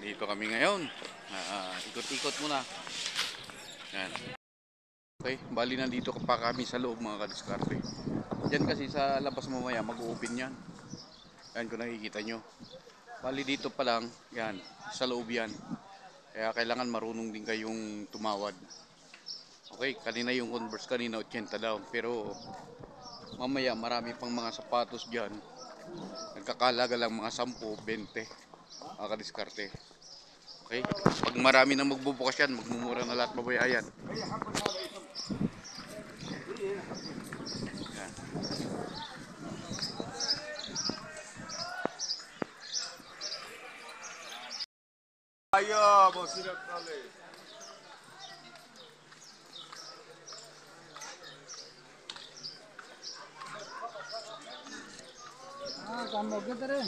Dito kami ngayon. Ikot-ikot muna. Yan. Okay, bali nandito pa kami sa loob mga kadiskarte. Yan kasi sa labas mamaya mag-open yan. Yan kung nakikita nyo. Bali dito pa lang, yan, sa loob yan. Kaya kailangan marunong din kayong tumawad. Okay, kanina yung Converse kanina 80 daw. Pero mamaya marami pang mga sapatos dyan. Nagkakalaga lang mga 10, 20 mga kadiskarte. Okay? Pag marami na magbubukas yan, magmumura na lahat mabayayan. Yan. Ayo, mau sirat kali. काम हो गया तेरे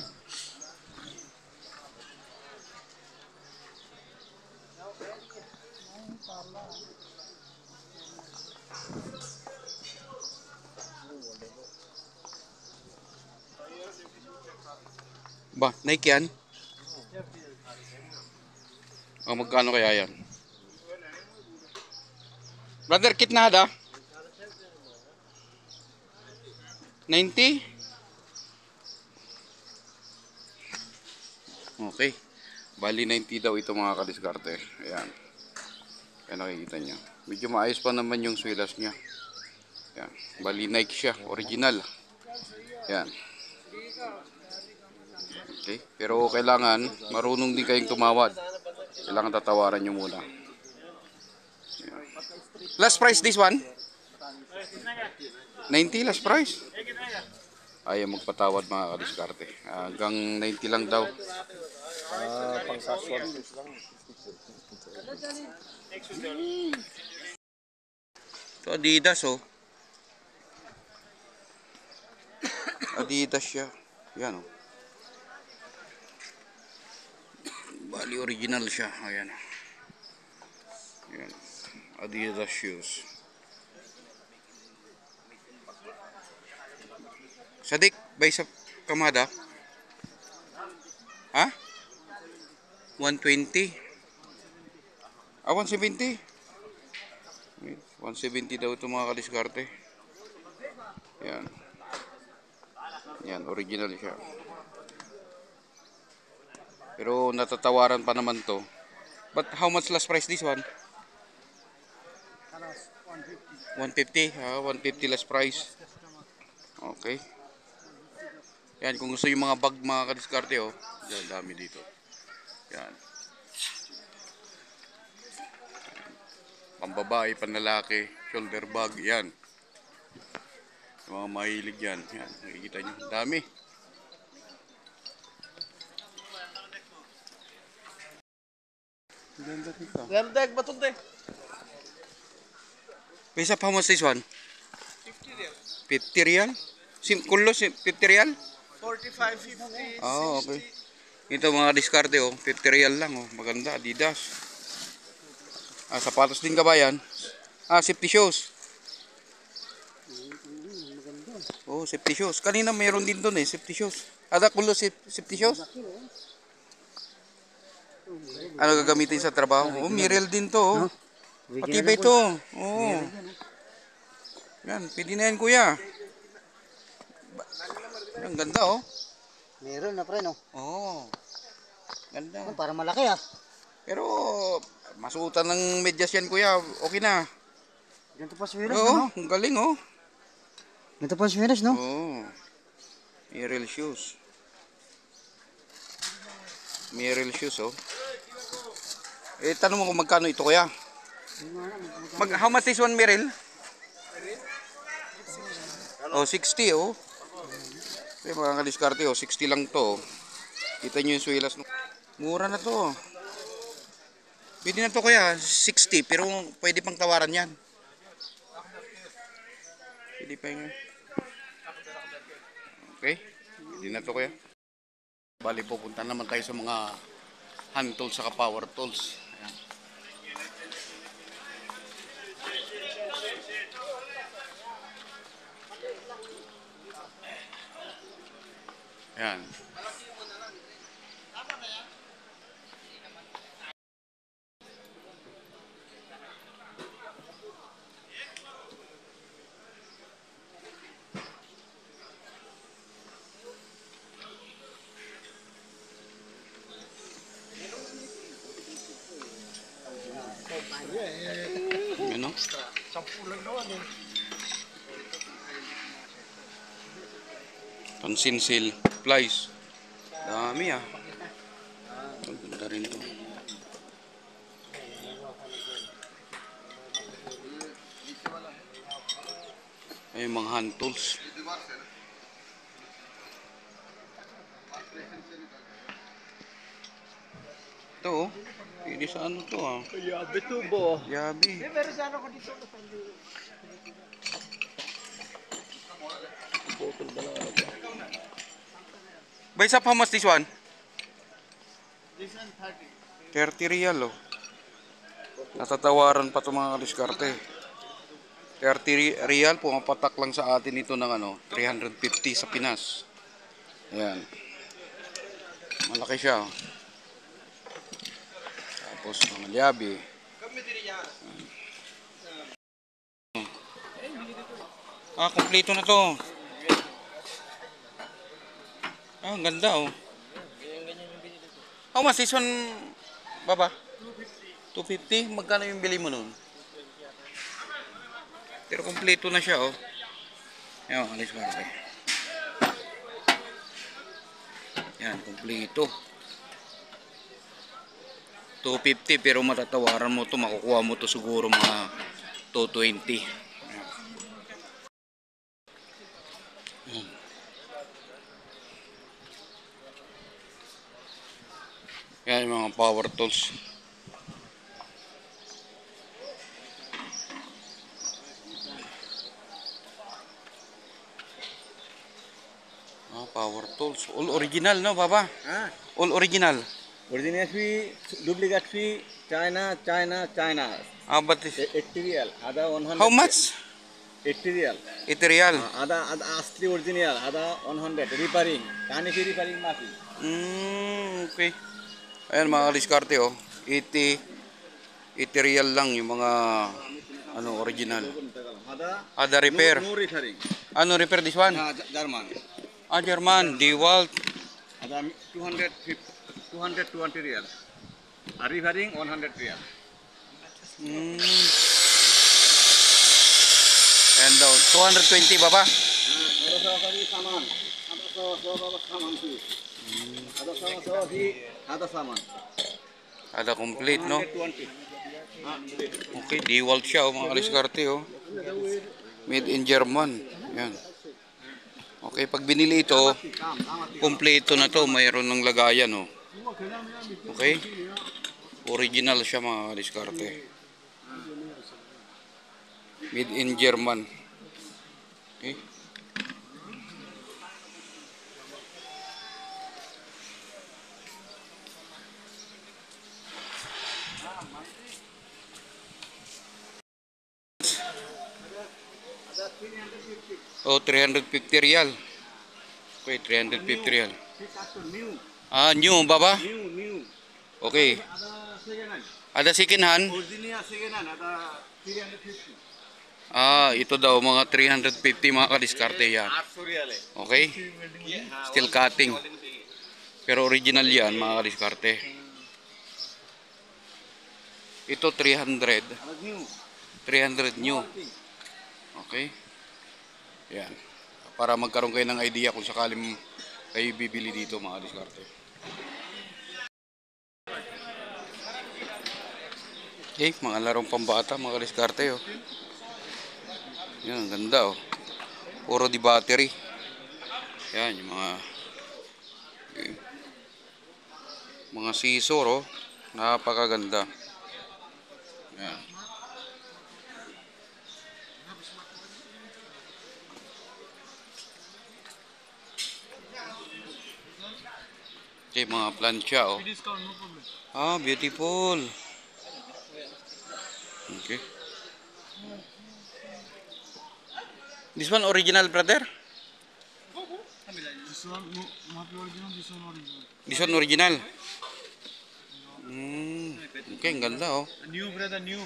Ba, Nike yan? O magkano kaya yan? Brother, kit na hada? 90? Okay. Bali 90 daw ito mga kadiskarte. Ayan. Kaya nakikita nyo. Medyo maayos pa naman yung swilas niya. Ayan. Bali Nike siya. Original. Ayan. Okay. Pero kailangan marunong din kayong tumawad. Kailangan tatawaran nyo muna. Ayan. Last price this one? 90 last price? Ayaw magpatawad mga kadiskarte. Hanggang 90 lang daw. Pang saswan. Ito Adidas oh. Adidas siya. Yan oh. Bali original siya. Ayan. Ayan. Adidas shoes. Sadik, bay sa kamada? Ha? 120? 170? 170 daw ito mga kadiskarte. Yan. Yan, original siya. Pero natatawaran pa naman to. But how much last price this one? 150. 150 last price. Okay. Yan, kung gusto yung mga bag mga kadiskarte oh. Yan, dami dito. Yan. Pambabae, panlalaki, shoulder bag, yan. Yung mga mahilig yan. Yan, nakikita nyo. Dami. Ganda dito. Gandeg, batong deg. Pesa how much this one? 50 real. 50 real? Kulo, 50 real? 45, 50, Oh, 60. okay. Ito mga diskarte oh, 50 real lang oh. Maganda, Adidas. Sapatos din ka ba yan? Safety shoes. Oh, safety shoes. Kanina mayroon din doon safety shoes. Ada kulo safety shoes? Ano gagamitin sa trabaho? Oh, Mirel din to oh. Patibay ito. Oh. Yan, pwede na yan kuya. Ang ganda oh. मेरे ना pre no Oh. Ganda. para malaki ah Pero masuotan ng medyas yan kuya. Okay na. ganito pa swiras Oo, no ang galing oh. ganito pa swiras no Oh. Mirel shoes. Mirel shoes oh. Tanong mo kung magkano ito kuya. How much this one Mirel? Oh, 60 oh. Mga kadiskarte oh, 60 lang to. Kita nyo yung swilas. Mura na to. Pwede na to kuya, 60 pero pwede pang tawaran yan. Pwede pa yun. Okay, pwede na to kuya. Bali pupunta naman tayo sa mga hand tools saka power tools. Ayan. Ayan. Ano? 10 lang naman eh. Pansinsil. Flies. Dami ah. Ang ganda rin ito. Ay, mga hand tools. Ito oh. Pili sa ano to ah. Yabe tubo. Yabi. Pero sa ano ko dito na By Sap, how much this one? This one 30. 30 real oh. Natatawaran pa ito mga kadiskarte. 30 real, pumapatak lang sa atin ito ng ano, 350 sa Pinas. Ayan. Malaki siya oh. Tapos mga lyabi. Ah, kompleto na to. Ah, ang ganda oh. How much this one, baba? 250. Magkano yung bili mo nun? Pero kompleto na siya oh. Ayan, alis mo rin. Yan, kompleto. 250 pero matatawaran mo to, makukuha mo to siguro mga 220. Ayan. Yan yung mga power tools. Power tools. All original no, Baba? Ah, All original. original fee, duplicate fee, China. But this, 80 real. Ada 100. how much? 80 real. 80 real. Ada asli original. Ada 100. Repairing. Kani fee repairing mati. Okay. Ayan mga diskarte oh. 80 real lang yung mga ano original. Ada Repair. no repairing. Ano repair this one? German. German, DeWalt. Ada 220 real. Repairing 100 real. Ayan daw, 220 Baba. Ada saman. Ada complete no? 120. Okay, DeWalt siya oh, mga diskarte oh. Made in German. Yan. Okay, pag binili ito, kompleto na to, mayroon ng lagayan oh. Okay? Original siya mga diskarte. Made in German. Okay? Oh, 350 real. Okay, 350 real. Ah, new Baba? New. Okay. Ada second hand. Ada second hand? Original second hand. Ada 350. Ah, ito daw mga 350 mga kadiskarte yan. 800 real. Okay? Steel cutting. Pero original yan mga kadiskarte. Ito 300. Ada new. 300 new. Okay? Yan. Para magkaroon kayo ng idea kung sakaling kayo bibili dito mga diskarte. Okay, mga larong pambata mga diskarte oh. Yan, ang ganda oh. Puro di battery. Yan, yung mga scissor oh. Napakaganda. Yan. Okay, mga plancha oh. Ah, beautiful. Okay. This one original, brother? This one original, this one original. This one original. Okay, ang ganda oh. New brother, new.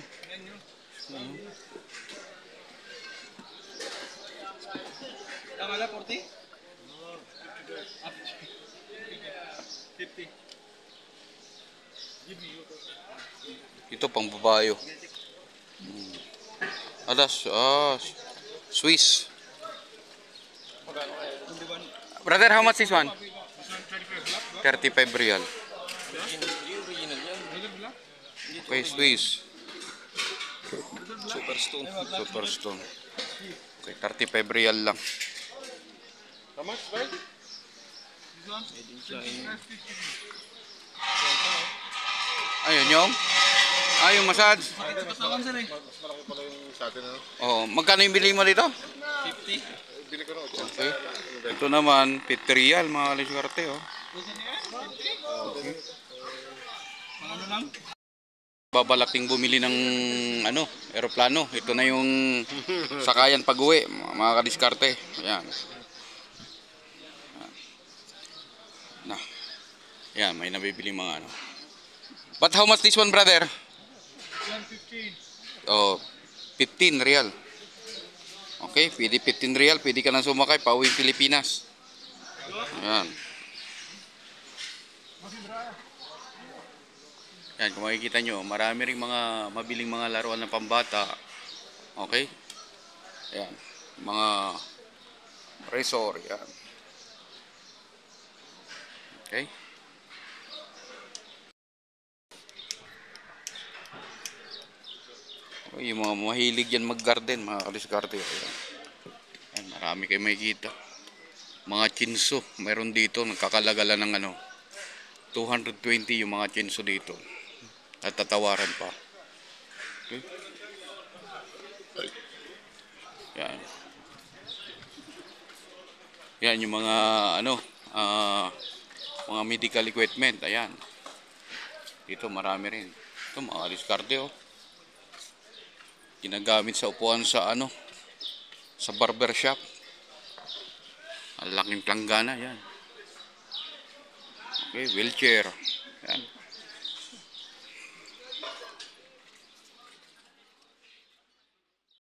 Tama na 40? 50. Ito pang babayo. Alas, Swiss. Brother, how much this one? 35 real. Okay, Swiss. Superstone. Okay, 35 real lang. How much, right? Ayun yung? Yung massage. Mas malaki pala yung sa atin, ano? Oh, magkano yung bili mo dito? 50. Bili ko na 80. Okay. Ito naman, 50 real, mga kaliskarte, oh. Babalaking bumili ng eroplano. Ito na yung sakayan pag-uwi, mga kadiskarte. Ayan. Na. Ayan, may nabibili mga ano. But how much this one, brother? 15. Oh, 15 real. Okay, pwede 15 real, pwede ka nang sumakay pauwi Pilipinas. Ayan. Yan, kung makikita nyo, marami ring mga mabiling mga laruan ng pambata. Okay? Ayan. Mga resort. Yan. Okay? O, yung mga mahilig yan mag-garden, mga kaliskarte. Ayan. Ayan, marami kayo makikita. Mga chinso, meron dito, nagkakalagala ng 220 yung mga chinso dito. At tatawaran pa. Okay? Yan. Yan yung mga mga medical equipment. Ayan. Dito marami rin. Ito mga diskarte, oh. Ginagamit sa upuan sa sa barber shop. Ang laking planggana yan. Okay, wheelchair. Yan.